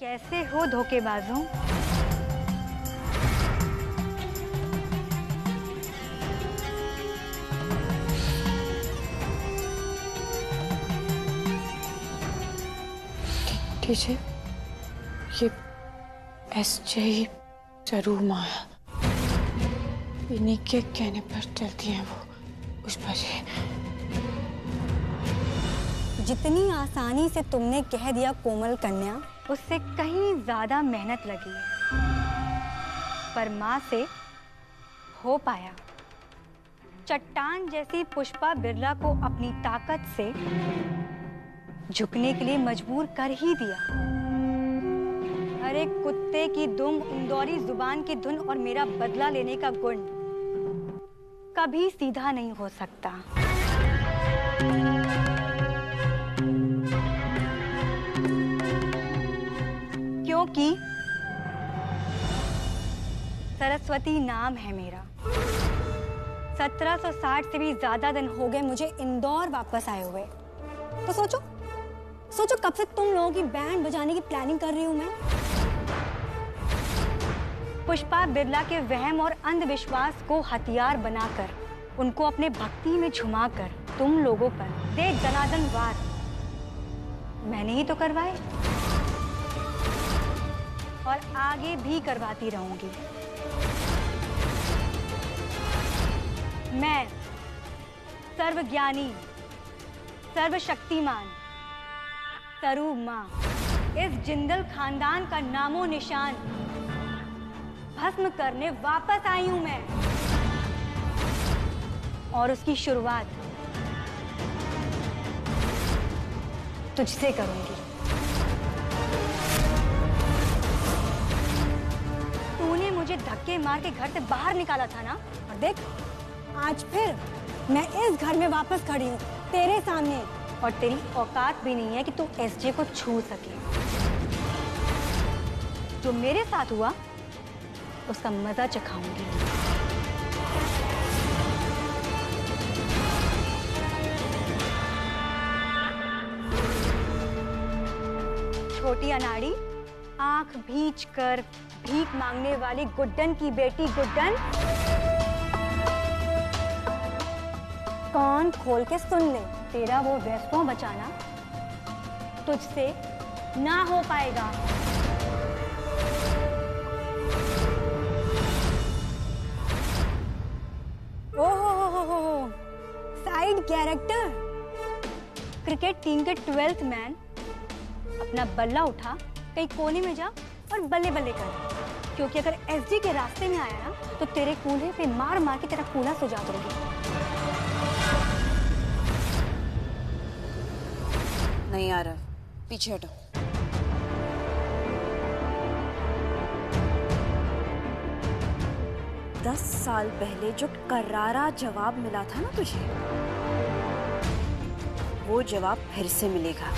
कैसे हो धोखेबाजों? टीचर, ये एसजे जरूर माया। इन्हीं के कहने पर चलती हैं वो उस पर। जितनी आसानी से तुमने कह दिया कोमल कन्या, उससे कहीं ज्यादा मेहनत लगी है, पर माँ से हो पाया। चट्टान जैसी पुष्पा बिरला को अपनी ताकत से झुकने के लिए मजबूर कर ही दिया। अरे कुत्ते की दुम, इंदौरी जुबान की धुन और मेरा बदला लेने का गुण कभी सीधा नहीं हो सकता। क्योंकि सरस्वती नाम है मेरा। 1760 से भी ज्यादा दिन हो गए मुझे इंदौर वापस आए हुए। तो सोचो कब से तुम लोगों की बैंड बजाने की प्लानिंग कर रही हूं मैं। पुष्पा बिरला के वहम और अंधविश्वास को हथियार बनाकर, उनको अपने भक्ति में झुमाकर तुम लोगों पर दे जनार्दन वार मैंने ही तो करवाए और आगे भी करवाती रहूंगी। मैं सर्वज्ञानी, सर्वशक्तिमान सरू माँ, इस जिंदल खानदान का नामो निशान भस्म करने वापस आई हूं मैं, और उसकी शुरुआत तुझसे करूंगी। तूने मुझे धक्के मार के घर से बाहर निकाला था ना, और देख आज फिर मैं इस घर में वापस खड़ी हूँ तेरे सामने, और तेरी औकात भी नहीं है कि तू एसजे को छू सके। जो मेरे साथ हुआ उसका मजा चखाऊंगी। छोटी अनाड़ी, आंख भींच कर भीख मांगने वाली गुड्डन की बेटी गुड्डन, कान खोल के सुन ले, तेरा वो वैष्णव बचाना तुझसे ना हो पाएगा। ओहो, साइड कैरेक्टर, क्रिकेट टीम के 12th मैन, अपना बल्ला उठा कहीं कोने में जा और बल्ले बल्ले कर, क्योंकि अगर एसजी के रास्ते में आया ना तो तेरे कूल्हे पे मार मार के तेरा कूल्हा सुझा दूंगी। नहीं आ रहा, पीछे हटो। दस साल पहले जो करारा जवाब मिला था ना तुझे, वो जवाब फिर से मिलेगा,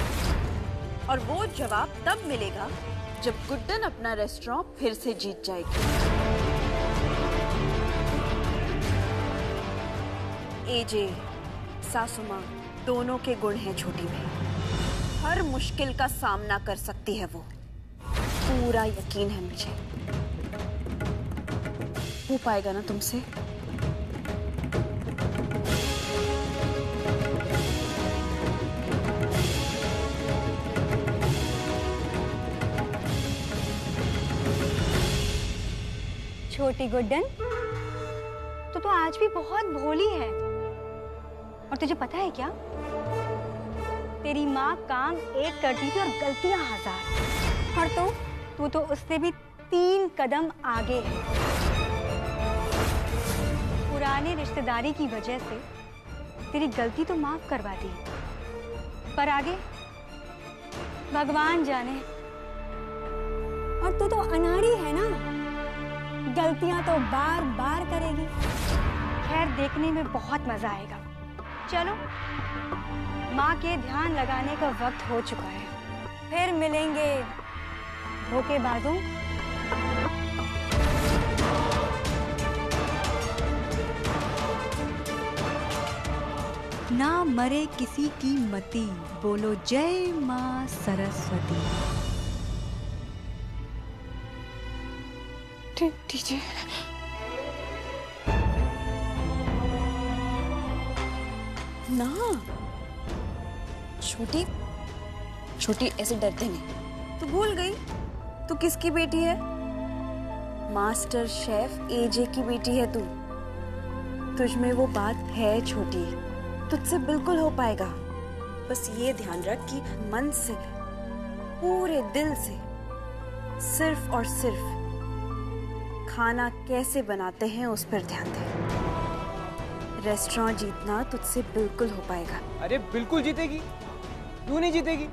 और वो जवाब तब मिलेगा जब गुड्डन अपना रेस्टोरेंट फिर से जीत जाएगी। एजे, सासू माँ दोनों के गुण हैं छोटी में, हर मुश्किल का सामना कर सकती है वो, पूरा यकीन है मुझे। हो पाएगा ना तुमसे? छोटी गुड्डन, तो आज भी बहुत भोली है, और तुझे पता है क्या, तेरी माँ काम एक करती थी और गलतियां 1000, और तू तो उससे भी 3 कदम आगे है। पुराने रिश्तेदारी की वजह से तेरी गलती तो माफ करवा दी, पर आगे भगवान जाने। और तू तो अनाड़ी है ना, गलतियां तो बार बार करेगी। खैर, देखने में बहुत मजा आएगा। चलो, माँ के ध्यान लगाने का वक्त हो चुका है, फिर मिलेंगे धोखेबाजों। ना मरे किसी की मति, बोलो जय माँ सरस्वती। दीजिए। ना छोटी छोटी ऐसे डरते नहीं। तू भूल गई तू किसकी बेटी है? मास्टर शेफ एजे की बेटी है तू। तुझ में वो बात है छोटी, तुझसे बिल्कुल हो पाएगा। बस ये ध्यान रख कि मन से, पूरे दिल से, सिर्फ और सिर्फ खाना कैसे बनाते हैं उस पर ध्यान दे। रेस्टोरेंट जीतना तुझसे बिल्कुल हो पाएगा। अरे बिल्कुल जीतेगी, क्यों नहीं जीतेगी?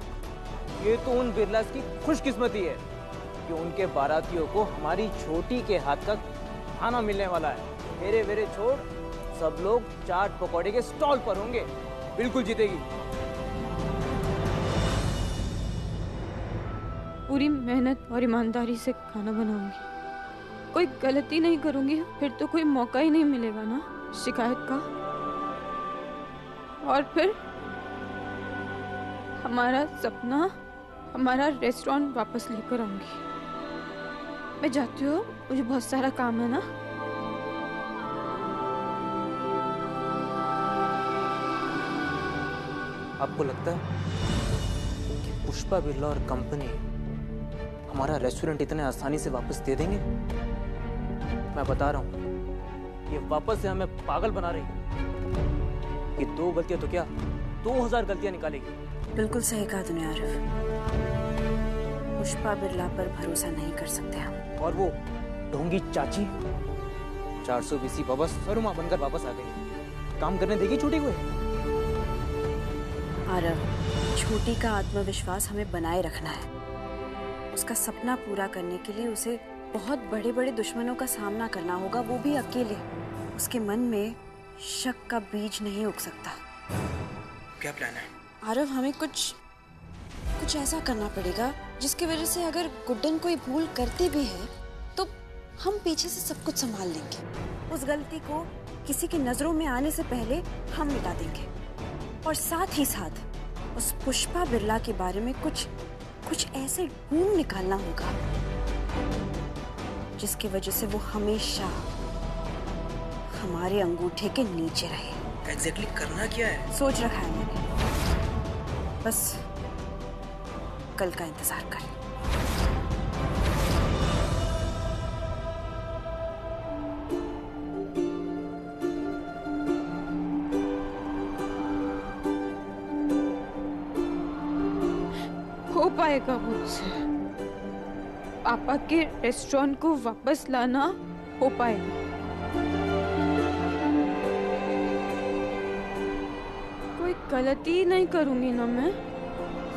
ये तो उन बिरलास की खुशकिस्मती है कि उनके बारातियों को हमारी छोटी के हाथ का खाना मिलने वाला है। मेरे वेरे छोड़, सब लोग चाट पकौड़े के स्टॉल पर होंगे। बिल्कुल जीतेगी। पूरी मेहनत और ईमानदारी से खाना बनाऊंगी, कोई गलती नहीं करूंगी, फिर तो कोई मौका ही नहीं मिलेगा ना शिकायत का। और फिर हमारा सपना, हमारा रेस्टोरेंट वापस लेकर आऊंगी। मैं जाती हूँ, मुझे बहुत सारा काम है ना। आपको लगता है कि पुष्पा बिरला और कंपनी हमारा रेस्टोरेंट इतने आसानी से वापस दे देंगे? मैं बता रहा हूँ, ये वापस से हमें पागल बना रही है। ये 2 गलतियां तो क्या 2000 गलतियां निकालेगी। बिल्कुल सही कहा तूने आरिफ। पुष्पा बिरला पर भरोसा नहीं कर सकते हम। और वो ढोंगी चाची 420 वापस सरुमा बनकर वापस आ गई। काम करने देगी छोटी को? आरव, छोटी का आत्मविश्वास हमें बनाए रखना है। उसका सपना पूरा करने के लिए उसे बहुत बड़े बड़े दुश्मनों का सामना करना होगा, वो भी अकेले। उसके मन में शक का बीज नहीं उग सकता। क्या प्लान है? आरव, हमें कुछ ऐसा करना पड़ेगा जिसकी वजह से अगर गुड्डन कोई भूल करती भी है तो हम पीछे से सब कुछ संभाल लेंगे। उस गलती को किसी की नजरों में आने से पहले हम मिटा देंगे। और साथ ही साथ उस पुष्पा बिरला के बारे में कुछ ऐसे ढूंढ निकालना होगा जिसकी वजह से वो हमेशा हमारे अंगूठे के नीचे रहे। एग्जैक्टली करना क्या है? सोच रखा है मैंने, बस कल का इंतजार कर। हो पाएगा मुझसे। पापा के रेस्टोरेंट को वापस लाना हो पाएगा। कोई गलती नहीं करूंगी ना मैं।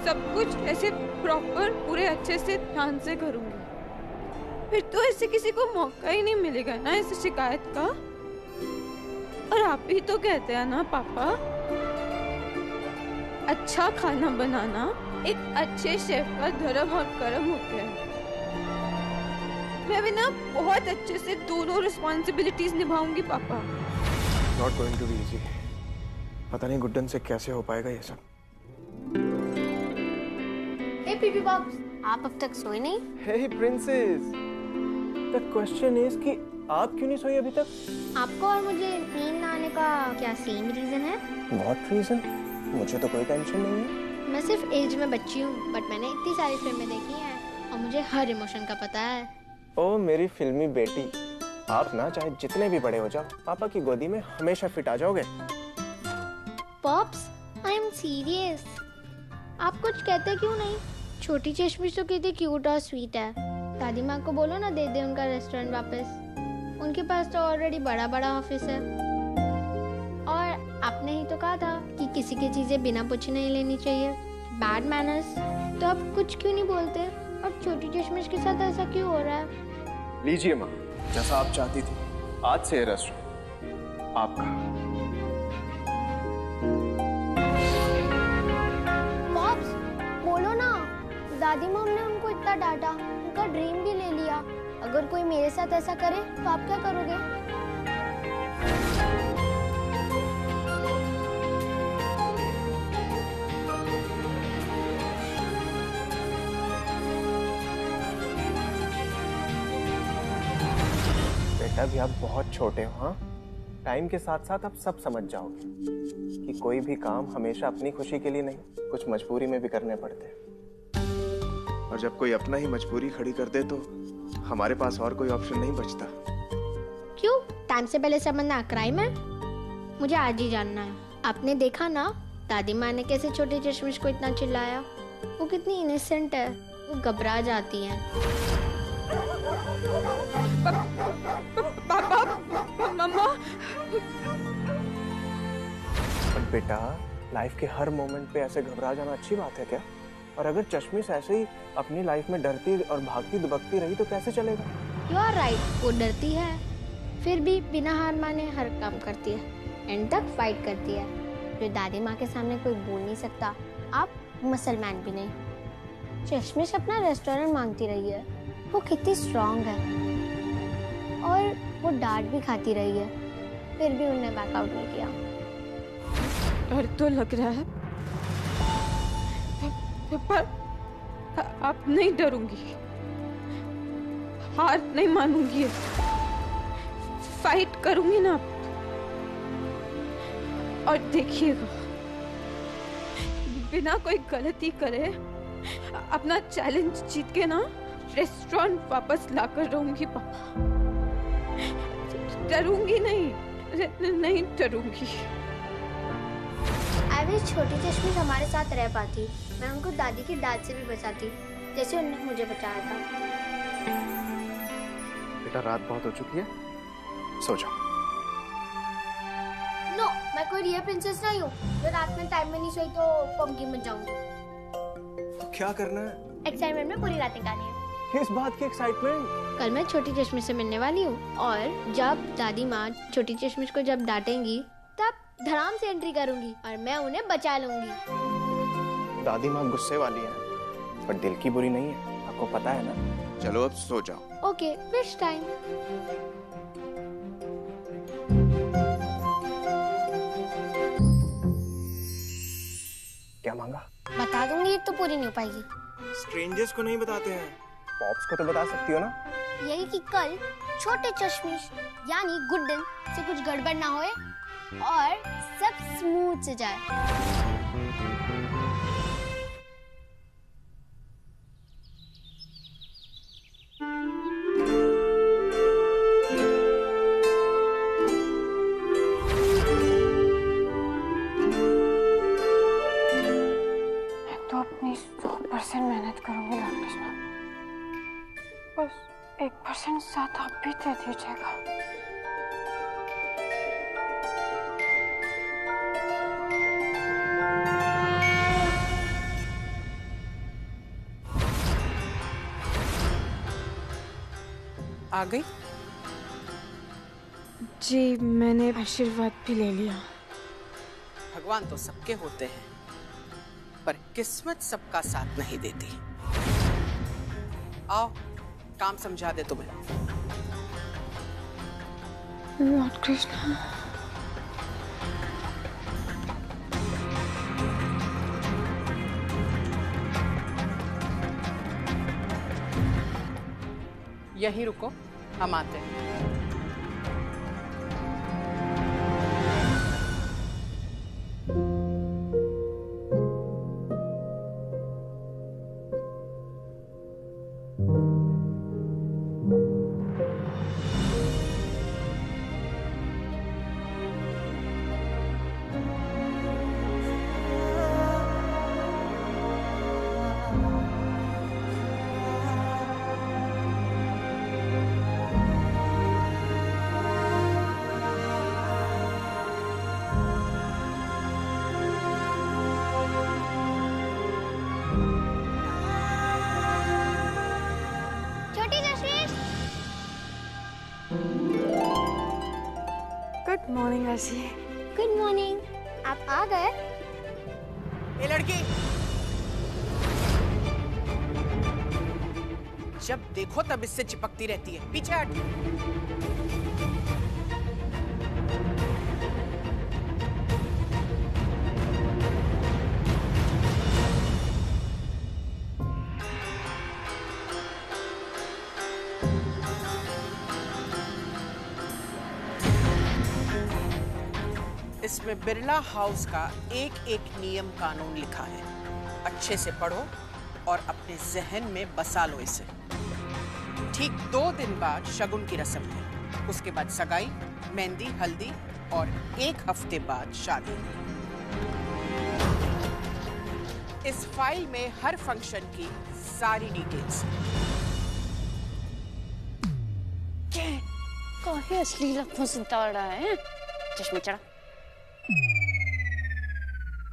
सब कुछ ऐसे प्रॉपर, पूरे अच्छे से, ध्यान से करूंगी। फिर तो ऐसे किसी को मौका ही नहीं मिलेगा ना ऐसे शिकायत का। और आप ही तो कहते हैं ना पापा, अच्छा खाना बनाना एक अच्छे शेफ का धर्म और कर्म होते हैं। मैं भी ना बहुत अच्छे से दोनों रिस्पॉन्सिबिलिटीज निभाऊंगी पापा। Not going to be easy. पता नहीं गुड्डन से कैसे हो पाएगा ये सब। हे पीपी बॉक्स, आप अब तक सोए नहीं? हे प्रिंसेस, द क्वेश्चन इज कि आप क्यों नहीं सोई अभी तक? आपको और मुझे नींद ना आने का क्या सेम रीजन है? What reason? मुझे तो कोई टेंशन नहीं है। मैं सिर्फ एज में बच्ची हूँ, बट मैंने इतनी सारी फिल्में देखी हैं और मुझे हर इमोशन का पता है। ओ मेरी फिल्मी बेटी, आप ना चाहे जितने भी बड़े हो जाओ, पापा की गोदी में हमेशा फिट आ जाओगे। Pops, I am serious. आप कुछ कहते क्यों नहीं? छोटी चश्मिश तो कितनी क्यूट और स्वीट है। दादी माँ को बोलो ना दे दे उनका रेस्टोरेंट वापस। उनके पास तो ऑलरेडी बड़ा ऑफिस है। और आपने ही तो कहा था कि किसी की चीजें बिना पूछे नहीं लेनी चाहिए, बैड मैनर्स। तो आप कुछ क्यों नहीं बोलते? और छोटी चश्मिश के साथ ऐसा क्यों हो रहा है? लीजिए माँ, जैसा आप चाहती थी, आज से ये रेस्टोरेंट आपका। पॉप्स, बोलो ना। दादी मॉम ने उनको इतना डांटा, उनका ड्रीम भी ले लिया। अगर कोई मेरे साथ ऐसा करे तो आप क्या करोगे? बेटा भी आप बहुत छोटे हो। हाँ, टाइम के साथ साथ आप सब समझ जाओगे कि कोई भी काम हमेशा अपनी खुशी के लिए नहीं, कुछ मजबूरी में भी करने पड़ते हैं। और जब कोई अपना ही मजबूरी खड़ी कर दे तो हमारे पास और कोई ऑप्शन नहीं बचता। क्यों? टाइम से पहले समझना क्राइम है? मुझे आज ही जानना है। आपने देखा ना दादी माँ ने कैसे छोटे चश्मिश को इतना चिल्लाया? वो कितनी इनोसेंट है, वो घबरा जाती है। पापा, मम्मा। पर बेटा, लाइफ के हर मोमेंट पे ऐसे घबरा जाना अच्छी बात है क्या? और अगर चश्मिश ऐसे ही अपनी लाइफ में डरती और भागती दुबकती रही तो कैसे चलेगा? यू आर राइट, वो डरती है, फिर भी बिना हार माने हर काम करती है, एंड तक फाइट करती है। जो दादी माँ के सामने कोई बोल नहीं सकता, आप मुसलमान भी नहीं। चश्मिश अपना रेस्टोरेंट मांगती रही है, वो कितनी स्ट्रांग है, और वो डांट भी खाती रही है, फिर भी उन्होंने बैकआउट नहीं किया। डर तो लग रहा है, पर आप नहीं डरूंगी, हार नहीं मानूंगी, फाइट करूंगी ना। और देखिएगा, बिना कोई गलती करे अपना चैलेंज जीत के ना रेस्टोरेंट वापस लाकर रहूंगी पापा। डरूंगी नहीं डरूंगी। अभी छोटी चश्मिश हमारे साथ रह पाती, मैं उनको दादी की डांट से भी बचाती, जैसे उन्होंने मुझे बचाया था। बेटा, रात बहुत हो चुकी है, सो जाओ। नो, मैं कोई रियल प्रिंसेस नहीं हूँ जो रात में टाइम में नहीं सोई तो पंगी में जाऊंगी। क्या करना है? एक्साइटमेंट में पूरी रात निकाली है। किस बात की एक्साइटमेंट? कल मैं छोटी चश्मिश से मिलने वाली हूँ, और जब दादी माँ छोटी चश्मिश को जब डांटेंगी तब धड़ाम से एंट्री करूंगी और मैं उन्हें बचा लूंगी। दादी माँ गुस्से वाली है, पर दिल की बुरी नहीं है, आपको पता है ना। चलो अब सो जाओ। Okay, wish time. क्या मांगा? बता दूंगी तो पूरी नहीं हो पाएगी। स्ट्रेंजर्स को नहीं बताते हैं, पॉप्स को तो बता सकती हो ना। यही कि कल छोटे चश्मिश यानी गुड्डन से कुछ गड़बड़ ना होए और सब स्मूथ से जाए। तो अपनी 100% मेहनत करूंगी राकेश मैम, बस 1% साथ आप भी दे दीजिएगा। आ गई? जी, मैंने आशीर्वाद भी ले लिया। भगवान तो सबके होते हैं, पर किस्मत सबका साथ नहीं देती। आओ, काम समझा दे तुम्हें। लॉर्ड कृष्णा, यहीं रुको, हम आते हैं। Good morning Arshi. Good morning, आप आ गए? ए लड़की, जब देखो तब इससे चिपकती रहती है, पीछे हट। इसमें बिरला हाउस का एक एक नियम कानून लिखा है। अच्छे से पढ़ो और अपने जहन में बसा लो इसे। ठीक 2 दिन बाद शगुन की रस्म है, उसके बाद सगाई, मेहंदी, हल्दी और 1 हफ्ते बाद शादी। इस फाइल में हर फंक्शन की सारी डिटेल्स। काहे असली लफ्ज़ सुनता रहा है? चश्मे चढ़ा।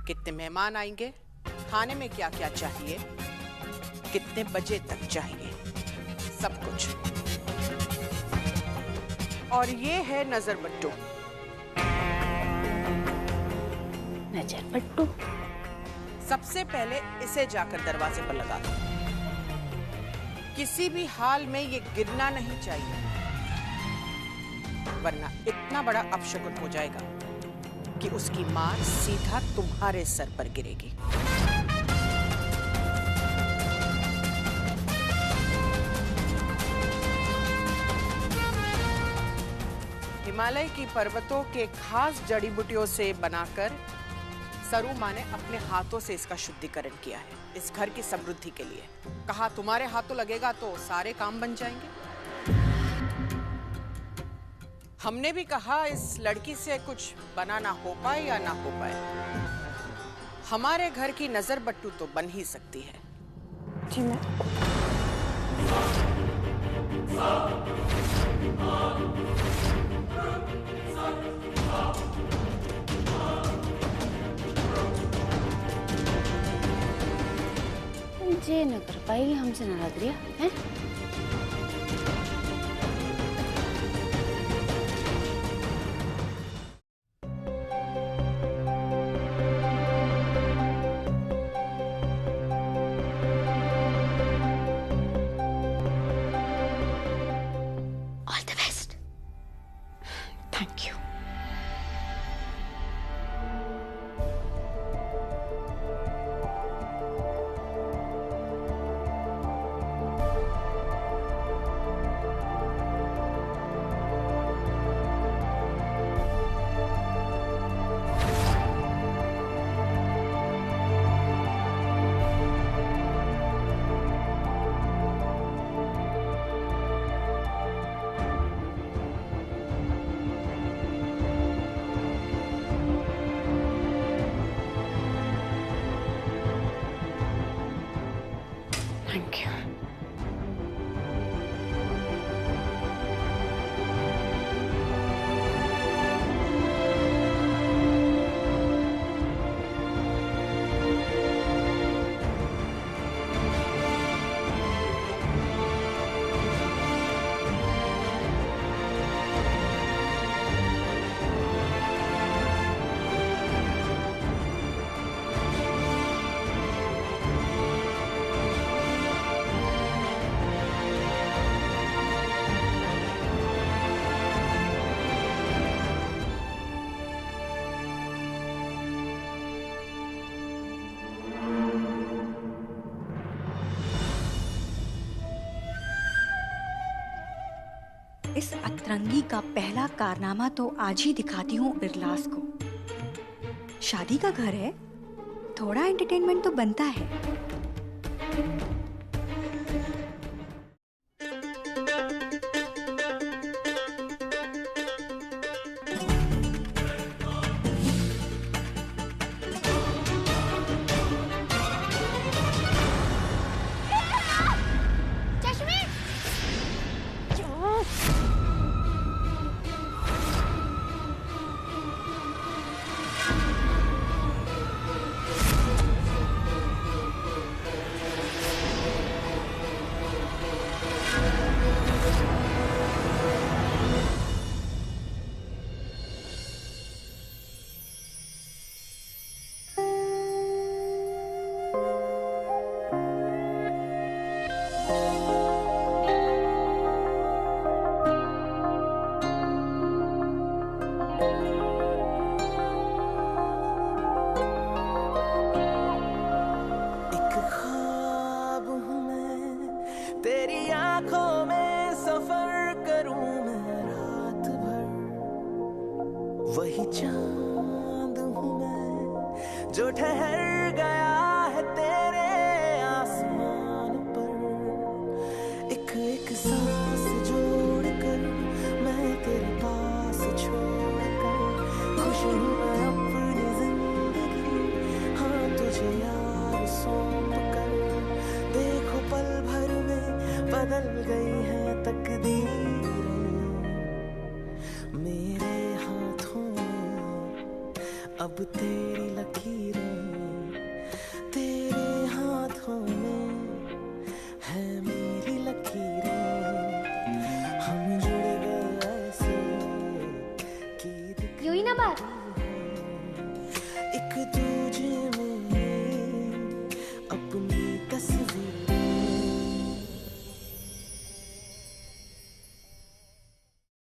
कितने मेहमान आएंगे, खाने में क्या क्या चाहिए, कितने बजे तक चाहिए, सब कुछ। और ये है नजर बट्टू। नजर बट्टू? सबसे पहले इसे जाकर दरवाजे पर लगा दो। किसी भी हाल में ये गिरना नहीं चाहिए, वरना इतना बड़ा अपशगुन हो जाएगा कि उसकी मार सीधा तुम्हारे सर पर गिरेगी। हिमालय की पर्वतों के खास जड़ी बूटियों से बनाकर सरू माँ ने अपने हाथों से इसका शुद्धिकरण किया है, इस घर की समृद्धि के लिए। कहा तुम्हारे हाथों लगेगा तो सारे काम बन जाएंगे। हमने भी कहा इस लड़की से कुछ बना ना हो पाए या ना हो पाए, हमारे घर की नजर बट्टू तो बन ही सकती है। जी मैं जे न कर पाएगी, हमसे नाराज रिया है। All the best. Thank you. Thank you. इस अतरंगी का पहला कारनामा तो आज ही दिखाती हूँ बिरलास को। शादी का घर है, थोड़ा एंटरटेनमेंट तो बनता है। वही चांद एक सांस जोड़कर मैं तेरे पास छोड़कर खुश हूँ मैं अपनी जिंदगी, हाँ तुझे यार सौंप कर। देखो पल भर में बदल गई है तकदीरें, मेरे हाथों में अब तेरे